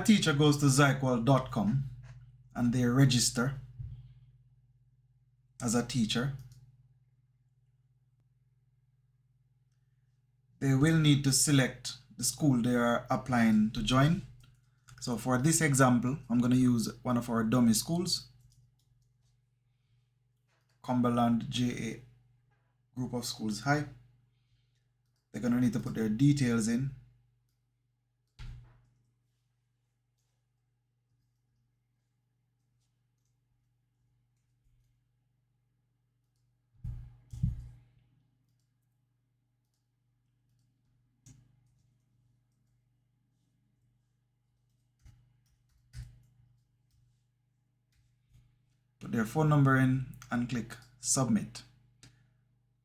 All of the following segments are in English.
a teacher goes to Zyqual.com and they register as a teacher, they will need to select the school they are applying to join. So for this example, I'm going to use one of our dummy schools, Cumberland JA Group of Schools High. They're going to need to put their details in. Put their phone number in and click submit.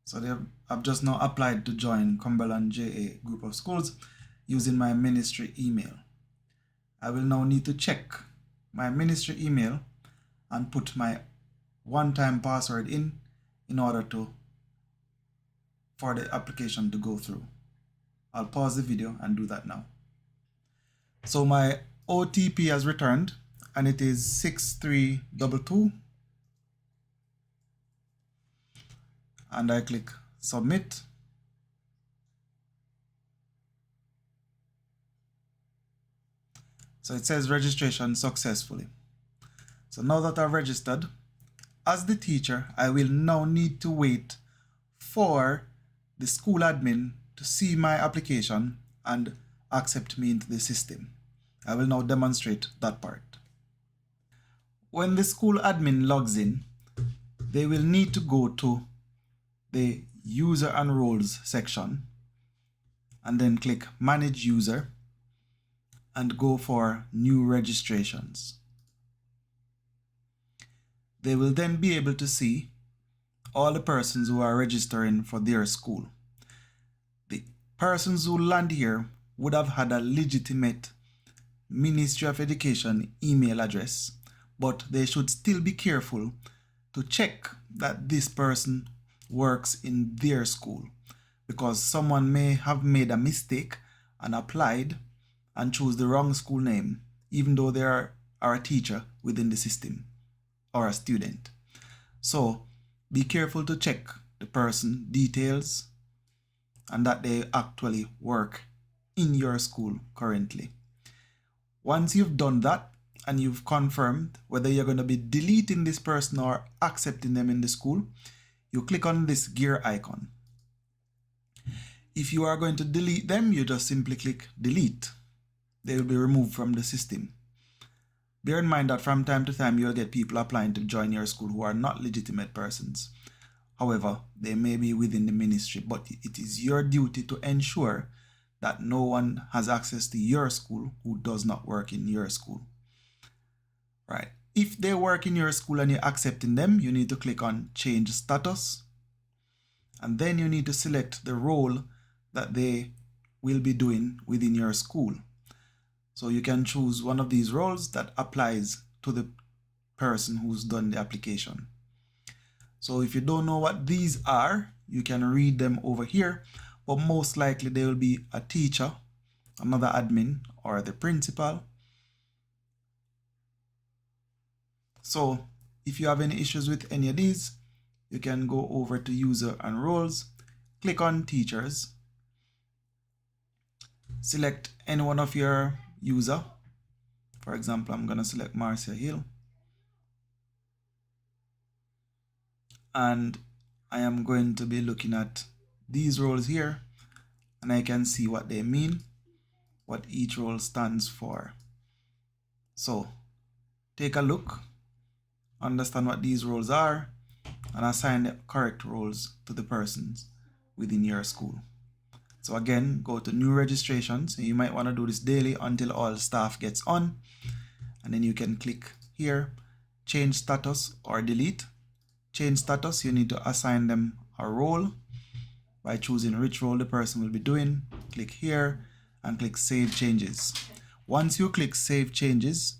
So I've just now applied to join Cumberland JA Group of Schools using my ministry email. I will now need to check my ministry email and put my one-time password in order for the application to go through. I'll pause the video and do that now. So my OTP has returned and it is 6322. And I click submit. So it says registration successfully. So now that I've registered, as the teacher, I will now need to wait for the school admin to see my application and accept me into the system. I will now demonstrate that part. When the school admin logs in, they will need to go to the user and roles section and then click manage user and go for new registrations. They will then be able to see all the persons who are registering for their school. The persons who land here would have had a legitimate Ministry of Education email address, but they should still be careful to check that this person works in their school, because someone may have made a mistake and applied and chose the wrong school name, even though they are a teacher within the system or a student. So be careful to check the person details and that they actually work in your school currently. Once you've done that and you've confirmed whether you're going to be deleting this person or accepting them in the school, you click on this gear icon. If you are going to delete them, you just simply click delete. They will be removed from the system. Bear in mind that from time to time you'll get people applying to join your school who are not legitimate persons. However, they may be within the ministry, but it is your duty to ensure that no one has access to your school who does not work in your school. Right. If they work in your school and you're accepting them, you need to click on change status. And then you need to select the role that they will be doing within your school. So you can choose one of these roles that applies to the person who's done the application. So if you don't know what these are, you can read them over here, but most likely they will be a teacher, another admin, or the principal. So if you have any issues with any of these, you can go over to user and roles, click on teachers, select any one of your user. For example, I'm going to select Marcia Hill. And I am going to be looking at these roles here, and I can see what they mean, what each role stands for. So take a look, understand what these roles are, and assign the correct roles to the persons within your school. So again, go to new registrations. You might want to do this daily until all staff gets on, and then you can click here, change status or delete. Change status, you need to assign them a role by choosing which role the person will be doing. Click here and click save changes. Once you click save changes,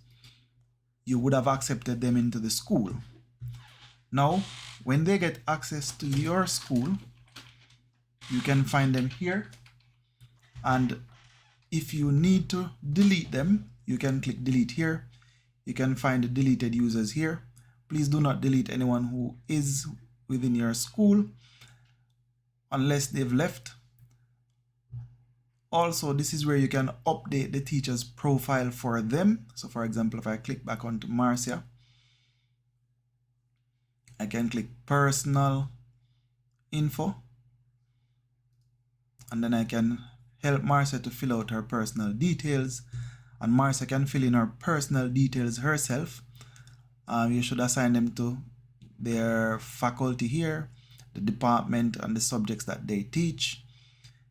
you would have accepted them into the school. Now, when they get access to your school, you can find them here, and If you need to delete them, you can click delete here. You can find the deleted users here. Please do not delete anyone who is within your school unless they've left. Also, this is where you can update the teacher's profile for them. So for example, if I click back onto Marcia, I can click personal info, and then I can help Marcia to fill out her personal details, and Marcia can fill in her personal details herself. You should assign them to their faculty here, the department, and the subjects that they teach.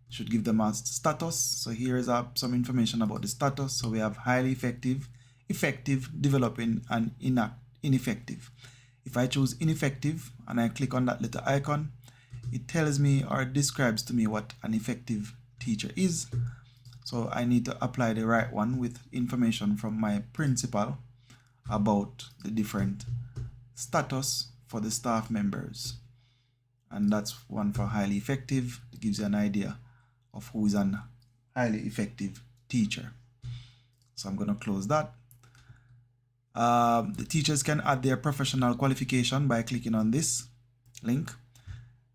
Should give them a status. So here is some information about the status. So we have highly effective, effective, developing, and ineffective. If I choose ineffective and I click on that little icon, it tells me or describes to me what an effective teacher is. So I need to apply the right one with information from my principal about the different status for the staff members. And that's one for highly effective. It gives you an idea of who is an highly effective teacher. So I'm going to close that. The teachers can add their professional qualification by clicking on this link.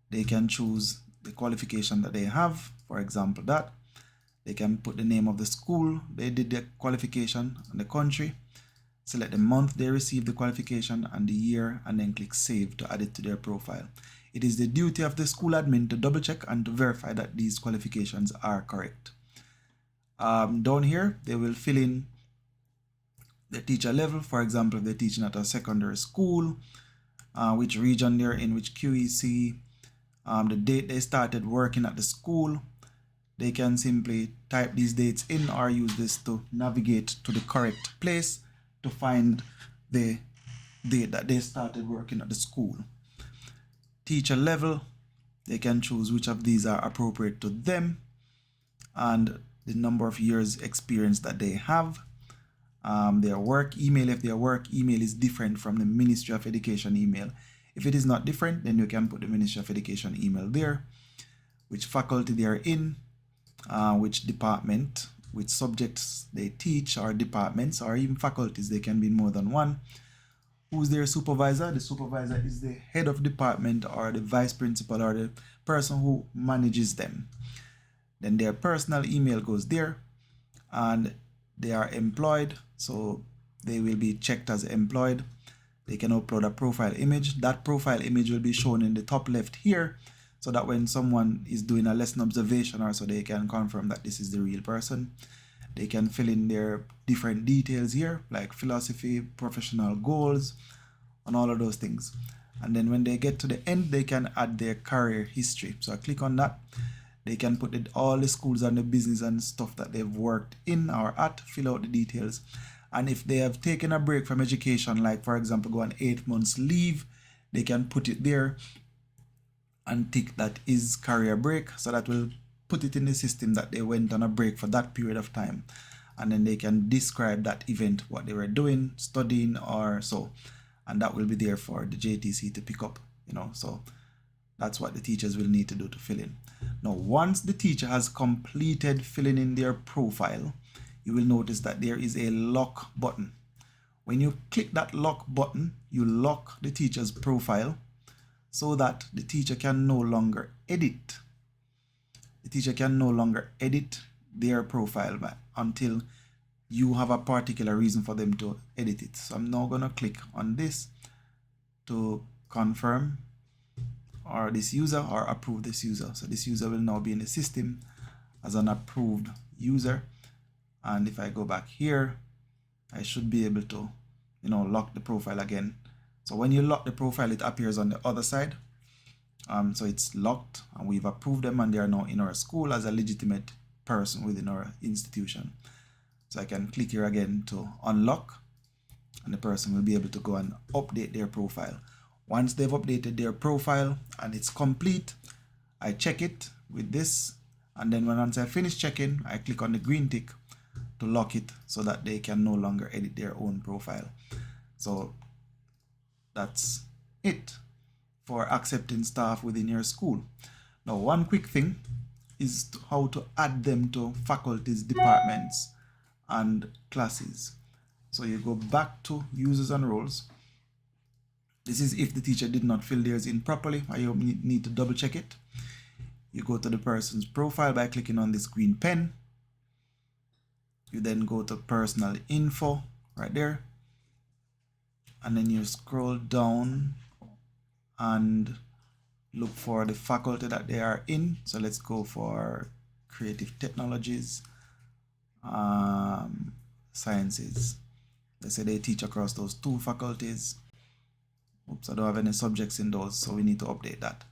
They can choose the qualification that they have, for example that. They can put the name of the school they did the qualification and the country, select the month they received the qualification and the year, and then click save to add it to their profile. It is the duty of the school admin to double check and to verify that these qualifications are correct. Down here, they will fill in the teacher level. For example, if they're teaching at a secondary school, which region they're in, which QEC, the date they started working at the school. They can simply type these dates in or use this to navigate to the correct place to find the date that they started working at the school. Teacher level, they can choose which of these are appropriate to them and the number of years experience that they have. Their work email, if their work email is different from the Ministry of Education email. If it is not different, then you can put the Ministry of Education email there, which faculty they are in, which department, which subjects they teach, or departments, or even faculties. They can be more than one. Who's their supervisor? The supervisor is the head of department or the vice principal or the person who manages them. Then their personal email goes there, and they are employed, so they will be checked as employed. They can upload a profile image. That profile image will be shown in the top left here, so that when someone is doing a lesson observation or so, they can confirm that this is the real person. They can fill in their different details here, like philosophy, professional goals, and all of those things. And then when they get to the end, they can add their career history. So I click on that. They can put all the schools and the business and stuff that they've worked in or at, fill out the details. And if they have taken a break from education, like for example, go on 8 months leave, they can put it there and tick that is career break. So that will put it in the system that they went on a break for that period of time. And then they can describe that event, what they were doing, studying or so. And that will be there for the JTC to pick up, so that's what the teachers will need to do to fill in. Now, once the teacher has completed filling in their profile, you will notice that there is a lock button. When you click that lock button, you lock the teacher's profile so that the teacher can no longer edit. The teacher can no longer edit their profile until you have a particular reason for them to edit it. So I'm now going to click on this to confirm or this user or approve this user. So this user will now be in the system as an approved user. And if I go back here, I should be able to, lock the profile again. So when you lock the profile, it appears on the other side. So it's locked and we've approved them and they are now in our school as a legitimate person within our institution. So I can click here again to unlock and the person will be able to go and update their profile. Once they've updated their profile and it's complete, I check it with this, and then once I finish checking, I click on the green tick to lock it so that they can no longer edit their own profile. So that's it for accepting staff within your school. Now, one quick thing, is how to add them to faculties, departments, and classes. So you go back to users and roles. This is if the teacher did not fill theirs in properly, or you need to double check it. You go to the person's profile by clicking on this green pen. You then go to personal info right there. And then you scroll down and look for the faculty that they are in. So let's go for creative technologies, sciences. Let's say they teach across those 2 faculties. Oops, I don't have any subjects in those, so we need to update that.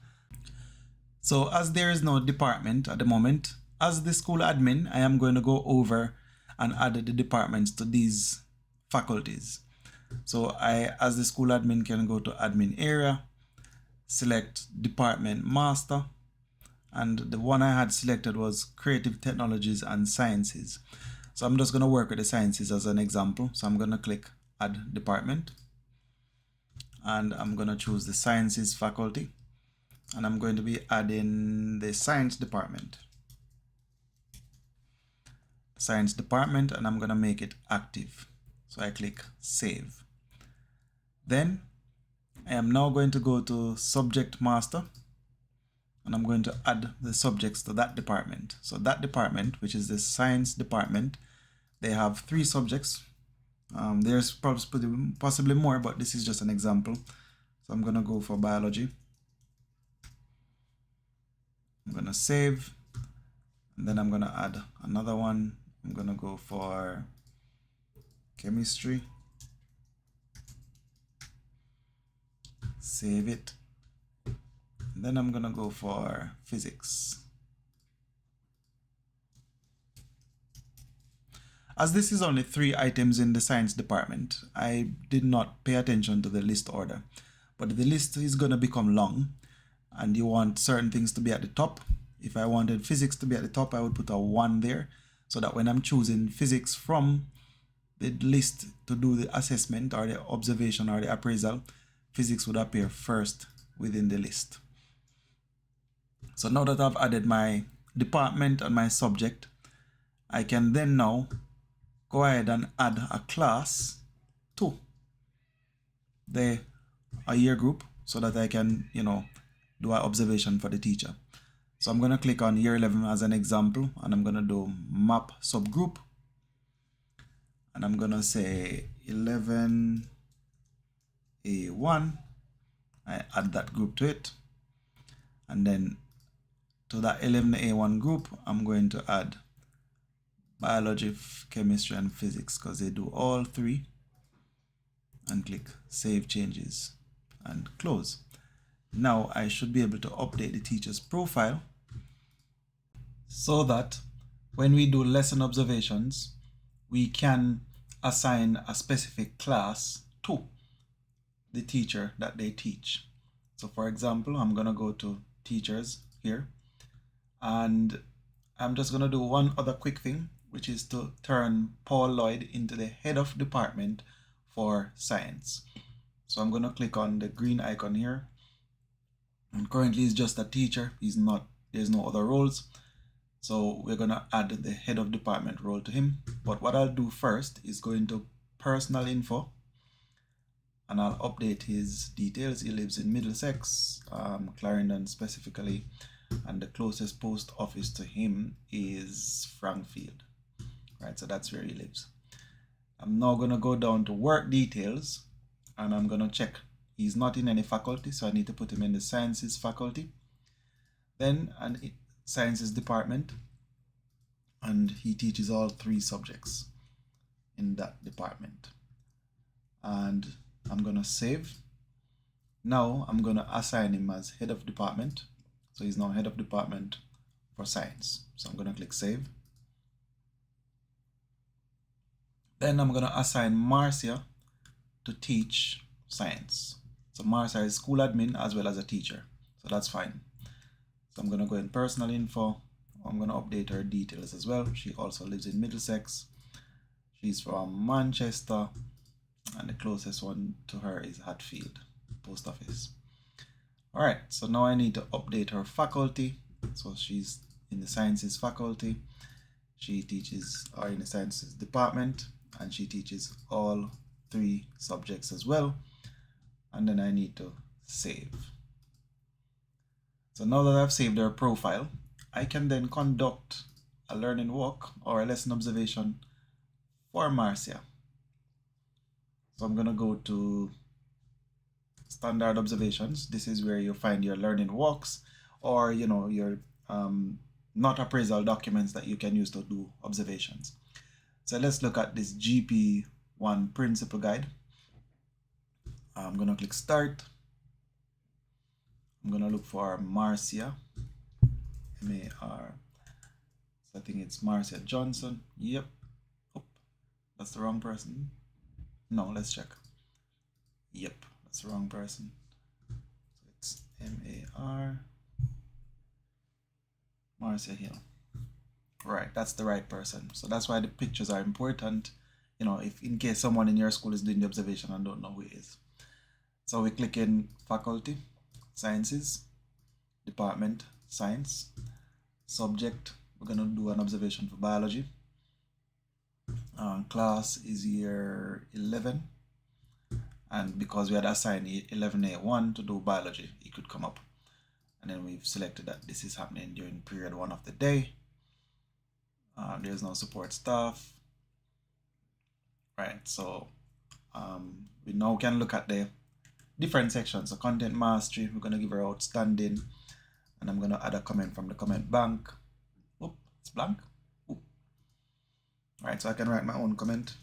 So as there is no department at the moment, as the school admin, I am going to go over and add the departments to these faculties. So I, as the school admin, can go to admin area, select department master, and the one I had selected was creative technologies and sciences. So I'm just going to work with the sciences as an example. So I'm going to click add department, and I'm going to choose the sciences faculty, and I'm going to be adding the science department. And I'm going to make it active. So I click save. Then I am now going to go to subject master, and I'm going to add the subjects to that department. So that department, which is the science department, they have 3 subjects. There's possibly more, but this is just an example. So I'm going to go for biology. I'm going to save, and then I'm going to add another one. I'm going to go for chemistry. Save it. And then I'm going to go for physics. As this is only 3 items in the science department, I did not pay attention to the list order. But the list is going to become long, and you want certain things to be at the top. If I wanted physics to be at the top, I would put a 1 there, so that when I'm choosing physics from the list to do the assessment or the observation or the appraisal, physics would appear first within the list. So now that I've added my department and my subject, I can then now go ahead and add a class to a year group, so that I can, do an observation for the teacher. So I'm going to click on year 11 as an example, and I'm going to do map subgroup, and I'm going to say 11A1. I add that group to it, and then to that 11A1 group, I'm going to add biology, chemistry, and physics, because they do all 3, and click save changes and close. Now I should be able to update the teacher's profile, so that when we do lesson observations, we can assign a specific class to the teacher that they teach. So for example, I'm going to go to teachers here, and I'm just going to do one other quick thing, which is to turn Paul Lloyd into the head of department for science. So I'm going to click on the green icon here, and currently he's just a teacher. There's no other roles. So we're going to add the head of department role to him. But what I'll do first is go into personal info, and I'll update his details. He lives in Middlesex, Clarendon specifically, and the closest post office to him is Frankfield. Right, so that's where he lives. I'm now going to go down to work details, and I'm going to check. He's not in any faculty, so I need to put him in the sciences faculty. Then an sciences department, and he teaches all 3 subjects in that department. And I'm going to save. Now I'm going to assign him as head of department. So he's now head of department for science. So I'm going to click save. Then I'm going to assign Marcia to teach science. So Marcia is school admin as well as a teacher. So that's fine. So I'm going to go in personal info. I'm going to update her details as well. She also lives in Middlesex. She's from Manchester, and the closest one to her is Hatfield post office. All right, so now I need to update her faculty. So she's in the sciences faculty. She teaches, or in the sciences department, and she teaches all 3 subjects as well. And then I need to save. So now that I've saved her profile, I can then conduct a learning walk or a lesson observation for Marcia. So I'm going to go to standard observations. This is where you find your learning walks, or your not appraisal documents that you can use to do observations. So let's look at this GP1 principle guide. I'm going to click start. I'm going to look for Marcia, M-A-R, so I think it's Marcia Johnson. Yep. Oh, that's the wrong person. No, let's check. Yep, that's the wrong person. So it's M-A-R, Marcia Hill. Right, that's the right person. So that's why the pictures are important, if in case someone in your school is doing the observation and don't know who it is. So we click in faculty, sciences, department, science, subject, we're going to do an observation for biology. Class is year 11, and because we had assigned 11A1 to do biology, it could come up. And then we've selected that this is happening during period 1 of the day. There's no support staff. Right, so we now can look at the different sections. So content mastery, we're going to give her outstanding, and I'm going to add a comment from the comment bank. Oop, it's blank. Oop. Right, so I can write my own comment,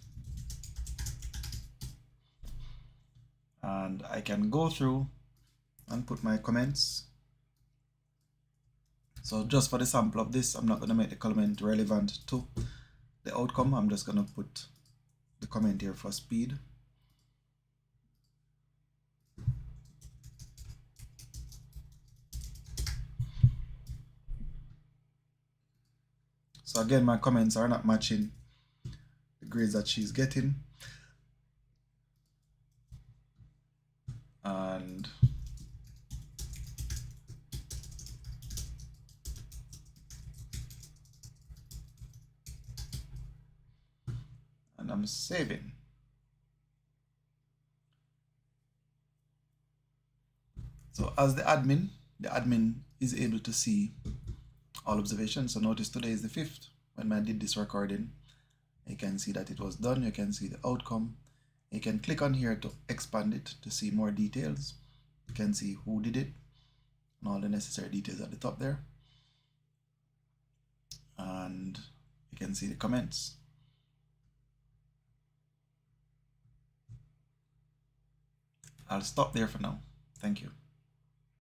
and I can go through and put my comments. So just for the sample of this, I'm not going to make the comment relevant to the outcome. I'm just going to put the comment here for speed. So again, my comments are not matching the grades that she's getting. And I'm saving. So as the admin is able to see all observations. So notice today is the 5th. When I did this recording, you can see that it was done. You can see the outcome. You can click on here to expand it to see more details. You can see who did it and all the necessary details at the top there. And you can see the comments. I'll stop there for now. Thank you.